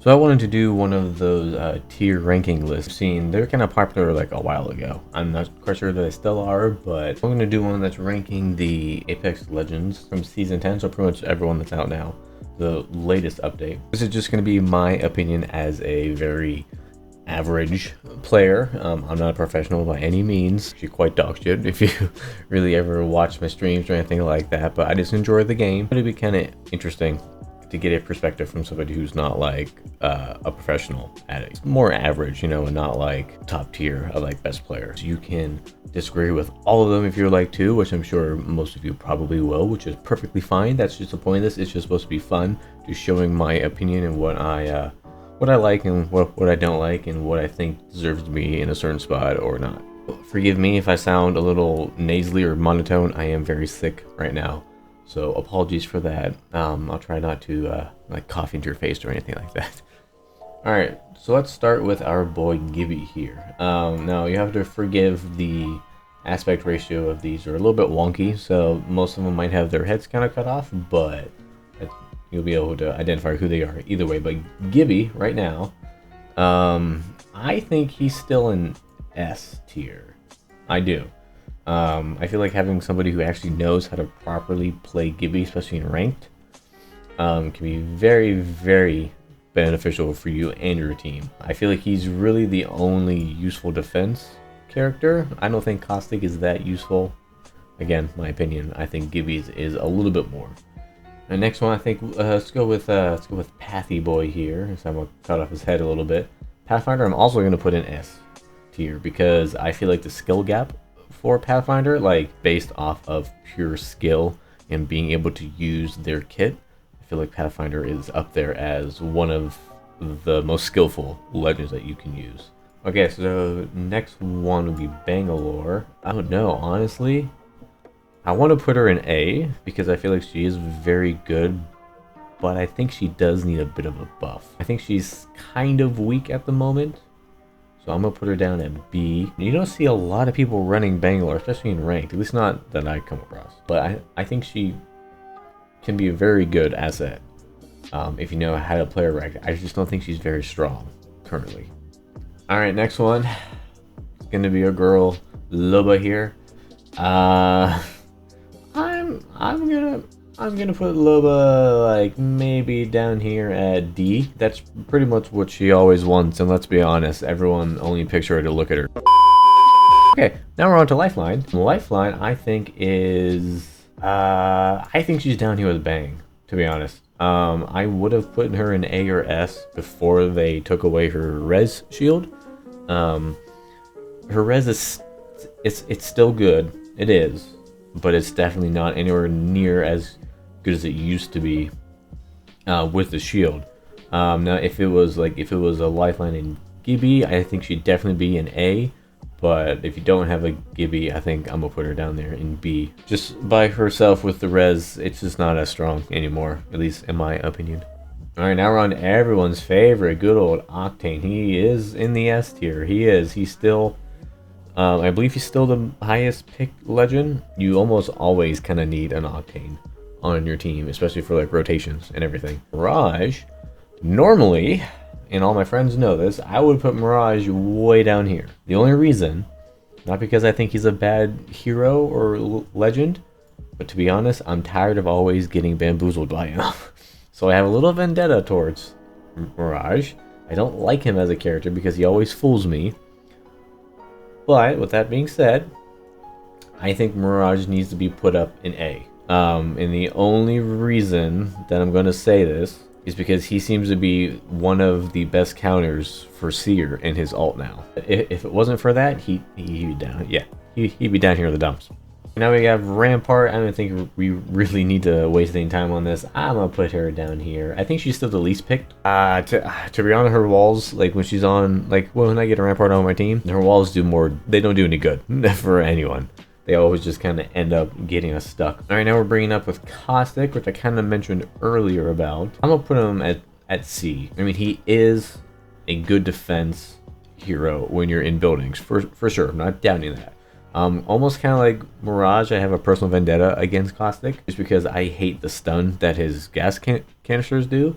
So I wanted to do one of those tier ranking lists. Seen they're kind of popular like a while ago. I'm not quite sure that they still are, but I'm going to do one that's ranking the Apex Legends from Season 10, so pretty much everyone that's out now, the latest update. This is just going to be my opinion as a very average player. I'm not a professional by any means. Actually quite dog shit if you really ever watch my streams or anything like that, but I just enjoy the game. It'd be kind of interesting to get a perspective from somebody who's not like a professional at it. It's more average, you know, and not like top tier of like best players. You can disagree with all of them if you're like to, which I'm sure most of you probably will, which is perfectly fine. That's just the point of this. It's just supposed to be fun, just showing my opinion and what I like and what I don't like and what I think deserves to be in a certain spot or not. Forgive me if I sound a little nasally or monotone. I am very sick right now, so apologies for that. I'll try not to like cough into your face or anything like that. Alright, so let's start with our boy Gibby here. Now you have to forgive the aspect ratio of these are a little bit wonky, so most of them might have their heads kind of cut off, but you'll be able to identify who they are either way. But Gibby right now, I think he's still in S tier. I do. I feel like having somebody who actually knows how to properly play Gibby, especially in ranked, can be very, very beneficial for you and your team. I feel like he's really the only useful defense character. I don't think Caustic is that useful. Again, my opinion. I think Gibby's is a little bit more. The next one, I think, let's go with Pathy Boy here. So I'm gonna cut off his head a little bit. Pathfinder, I'm also gonna put in S tier because I feel like the skill gap for Pathfinder, like based off of pure skill and being able to use their kit, I feel like Pathfinder is up there as one of the most skillful legends that you can use. Okay, so next one would be Bangalore. I don't know, honestly. I want to put her in A because I feel like she is very good, but I think she does need a bit of a buff. I think she's kind of weak at the moment, so I'm going to put her down at B. You don't see a lot of people running Bangalore, especially in ranked, at least not that I come across. But I think she can be a very good asset if you know how to play her ranked. I just don't think she's very strong currently. Alright, next one. It's going to be a girl, Luba here. I'm gonna put Luba like maybe down here at D. That's pretty much what she always wants, and let's be honest, everyone only picks her to look at her. Okay, now we're on to Lifeline. Lifeline, I think is I think she's down here with Bang, to be honest. I would have put her in A or S before they took away her res shield. Her res is it's still good. It is. But it's definitely not anywhere near as good as it used to be with the shield. Now, if it was a Lifeline in Gibby, I think she'd definitely be in A. But if you don't have a Gibby, I think I'm gonna put her down there in B. Just by herself with the res, it's just not as strong anymore, at least in my opinion. All right, now we're on to everyone's favorite, good old Octane. He is in the S tier. He's still. I believe he's still the highest picked legend. You almost always kind of need an Octane on your team, especially for like rotations and everything. Mirage, normally, and all my friends know this, I would put Mirage way down here. The only reason, not because I think he's a bad hero or legend, but to be honest, I'm tired of always getting bamboozled by him. So I have a little vendetta towards Mirage. I don't like him as a character because he always fools me. But with that being said, I think Mirage needs to be put up in A. And the only reason that I'm going to say this is because he seems to be one of the best counters for Seer in his ult now. If it wasn't for that, he'd be down. Yeah, he'd be down here in the dumps. Now we have Rampart. I don't think we really need to waste any time on this. I'm gonna put her down here. I think she's still the least picked. To be honest, her walls, like when she's on, like when I get a Rampart on my team, her walls do more. They don't do any good for anyone. They always just kind of end up getting us stuck. All right, now we're bringing up with Caustic, which I kind of mentioned earlier about. I'm gonna put him at C. I mean, he is a good defense hero when you're in buildings, for sure. I'm not doubting that. Almost kind of like Mirage, I have a personal vendetta against Caustic, just because I hate the stun that his gas canisters do.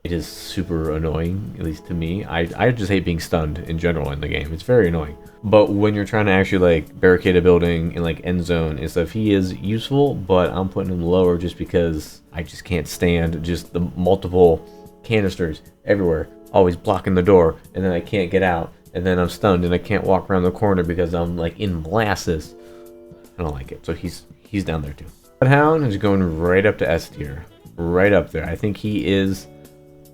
It is super annoying, at least to me. I just hate being stunned in general in the game. It's very annoying. But when you're trying to actually like barricade a building in like end zone and stuff, he is useful, but I'm putting him lower just because I just can't stand just the multiple canisters everywhere, always blocking the door, and then I can't get out, and then I'm stunned and I can't walk around the corner because I'm like in molasses. I don't like it. So he's down there too. Bloodhound is going right up to S tier. Right up there. I think he is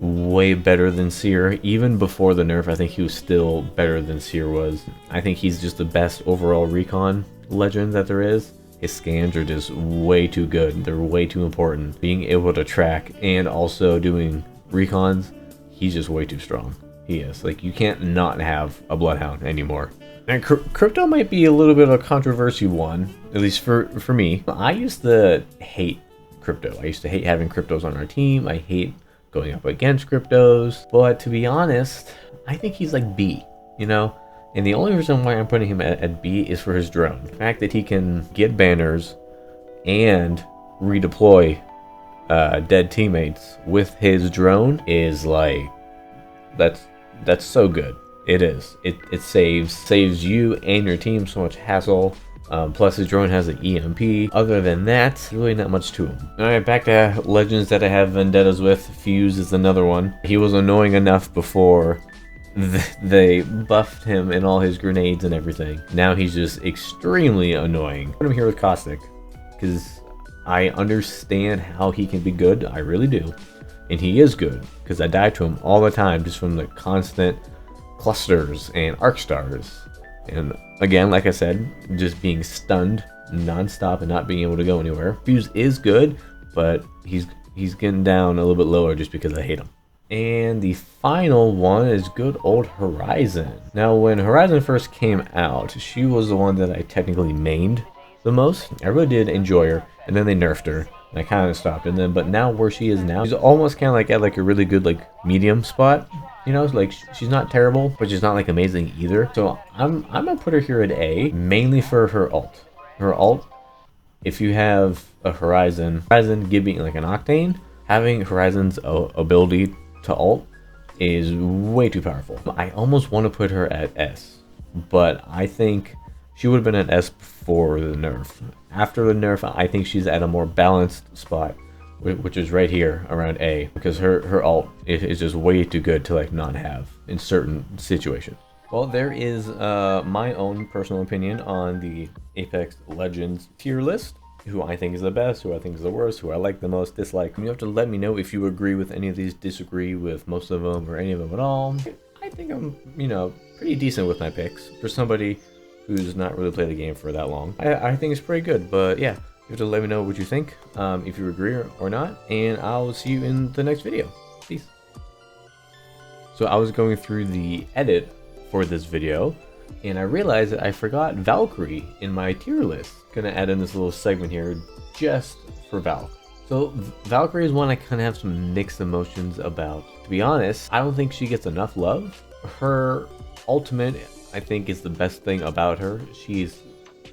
way better than Seer. Even before the nerf, I think he was still better than Seer was. I think he's just the best overall recon legend that there is. His scans are just way too good. They're way too important. Being able to track and also doing recons, he's just way too strong. He is. Like, you can't not have a Bloodhound anymore. And Crypto might be a little bit of a controversy one, at least for me. I used to hate Crypto. I used to hate having Cryptos on our team. I hate going up against Cryptos. But to be honest, I think he's like B, you know? And the only reason why I'm putting him at B is for his drone. The fact that he can get banners and redeploy dead teammates with his drone is like, that's so good. It is. It saves you and your team so much hassle. Plus his drone has an EMP. Other than that, really not much to him. Alright, back to legends that I have vendettas with. Fuse is another one. He was annoying enough before they buffed him and all his grenades and everything. Now he's just extremely annoying. Put him here with Caustic, because I understand how he can be good. I really do. And he is good, because I die to him all the time just from the constant clusters and arc stars. And again, like I said, just being stunned non-stop and not being able to go anywhere. Fuse is good, but he's getting down a little bit lower just because I hate him. And the final one is good old Horizon. Now, when Horizon first came out, she was the one that I technically mained the most. I really did enjoy her, and then they nerfed her, and I kind of stopped. And then, but now where she is now, she's almost kind of like at like a really good like medium spot. You know, like she's not terrible, but she's not like amazing either. So I'm gonna put her here at A, mainly for her ult. Her ult, if you have a Horizon Gibby like an Octane, having Horizon's ability to ult is way too powerful. I almost want to put her at S, but I think she would have been at S before the nerf. After the nerf, I think she's at a more balanced spot, which is right here around A, because her ult is just way too good to like not have in certain situations. Well, there is my own personal opinion on the Apex Legends tier list. Who I think is the best, who I think is the worst, who I like the most, dislike. You have to let me know if you agree with any of these, disagree with most of them, or any of them at all. I think I'm, you know, pretty decent with my picks for somebody who's not really played the game for that long. I think it's pretty good, but yeah, you have to let me know what you think, if you agree or not, and I'll see you in the next video. Peace. So I was going through the edit for this video, and I realized that I forgot Valkyrie in my tier list. Gonna add in this little segment here just for Valk. So Valkyrie is one I kind of have some mixed emotions about. To be honest, I don't think she gets enough love. Her ultimate, I think, is the best thing about her. She's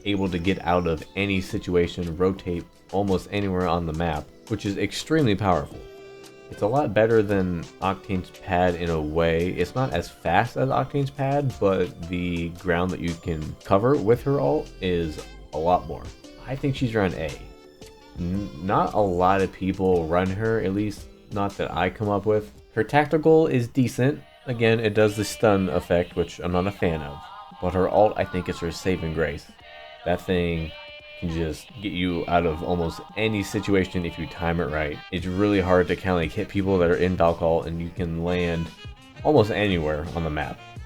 able to get out of any situation, rotate almost anywhere on the map, which is extremely powerful. It's a lot better than Octane's pad in a way. It's not as fast as Octane's pad, but the ground that you can cover with her ult is a lot more. I think she's around A. Not a lot of people run her, at least not that I come up with. Her tactical is decent. Again, it does the stun effect, which I'm not a fan of. But her ult, I think, is her saving grace. That thing can just get you out of almost any situation if you time it right. It's really hard to kind of like hit people that are in Valk ult, and you can land almost anywhere on the map.